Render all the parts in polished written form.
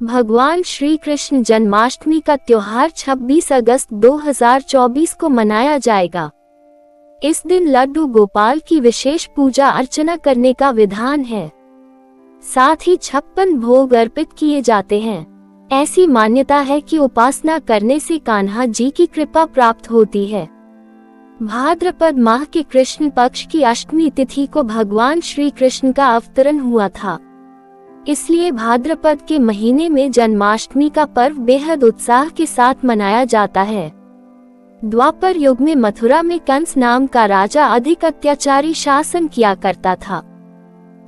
भगवान श्री कृष्ण जन्माष्टमी का त्योहार 26 अगस्त 2024 को मनाया जाएगा। इस दिन लड्डू गोपाल की विशेष पूजा अर्चना करने का विधान है। साथ ही 56 भोग अर्पित किए जाते हैं। ऐसी मान्यता है कि उपासना करने से कान्हा जी की कृपा प्राप्त होती है। भाद्रपद माह के कृष्ण पक्ष की अष्टमी तिथि को भगवान श्री कृष्ण का अवतरण हुआ था। इसलिए भाद्रपद के महीने में जन्माष्टमी का पर्व बेहद उत्साह के साथ मनाया जाता है। द्वापर युग में मथुरा में कंस नाम का राजा अधिक अत्याचारी शासन किया करता था।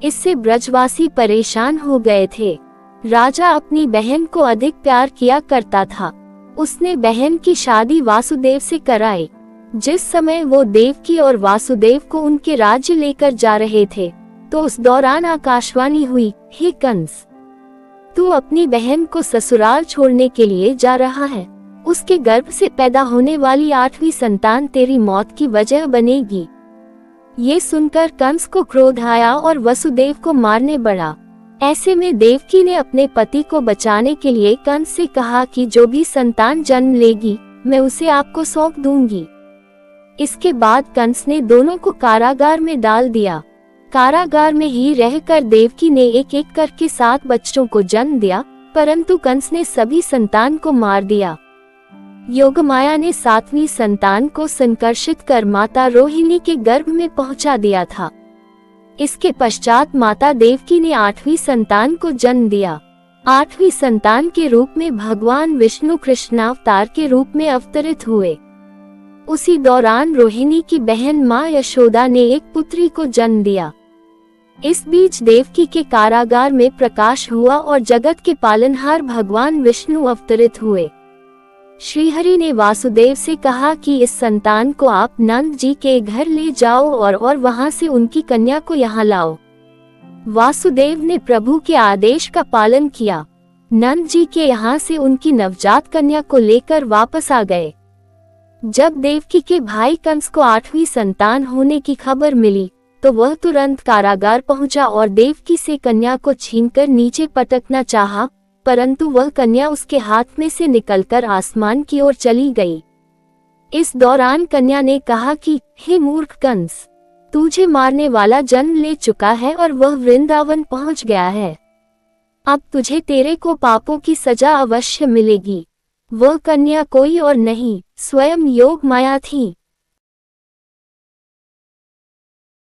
इससे ब्रजवासी परेशान हो गए थे। राजा अपनी बहन को अधिक प्यार किया करता था। उसने बहन की शादी वासुदेव से कराई। जिस समय वो देवकी और वासुदेव को उनके राज्य लेकर जा रहे थे, तो उस दौरान आकाशवाणी हुई, हे कंस, तू अपनी बहन को ससुराल छोड़ने के लिए जा रहा है। उसके गर्भ से पैदा होने वाली 8वीं संतान तेरी मौत की वजह बनेगी। ये सुनकर कंस को क्रोध आया और वसुदेव को मारने बढ़ा। ऐसे में देवकी ने अपने पति को बचाने के लिए कंस से कहा कि जो भी संतान जन्म लेगी, मैं उसे आपको सौंप दूंगी। इसके बाद कंस ने दोनों को कारागार में डाल दिया। कारागार में ही रहकर देवकी ने एक एक करके 7 बच्चों को जन्म दिया, परंतु कंस ने सभी संतान को मार दिया। योगमाया ने 7वीं संतान को संकर्षित कर माता रोहिणी के गर्भ में पहुंचा दिया था। इसके पश्चात माता देवकी ने 8वीं संतान को जन्म दिया। 8वीं संतान के रूप में भगवान विष्णु कृष्णावतार के रूप में अवतरित हुए। उसी दौरान रोहिणी की बहन मां यशोदा ने एक पुत्री को जन्म दिया। इस बीच देवकी के कारागार में प्रकाश हुआ और जगत के पालनहार भगवान विष्णु अवतरित हुए। श्रीहरि ने वासुदेव से कहा कि इस संतान को आप नंद जी के घर ले जाओ और वहां से उनकी कन्या को यहाँ लाओ। वासुदेव ने प्रभु के आदेश का पालन किया। नंद जी के यहाँ से उनकी नवजात कन्या को लेकर वापस आ गए। जब देवकी के भाई कंस को 8वीं संतान होने की खबर मिली, तो वह तुरंत कारागार पहुंचा और देवकी से कन्या को छीनकर नीचे पटकना चाहा, परंतु वह कन्या उसके हाथ में से निकलकर आसमान की ओर चली गई। इस दौरान कन्या ने कहा कि हे मूर्ख कंस, तुझे मारने वाला जन्म ले चुका है और वह वृंदावन पहुंच गया है। अब तुझे तेरे को पापों की सजा अवश्य मिलेगी। वह कन्या कोई और नहीं, स्वयं योगमाया थी।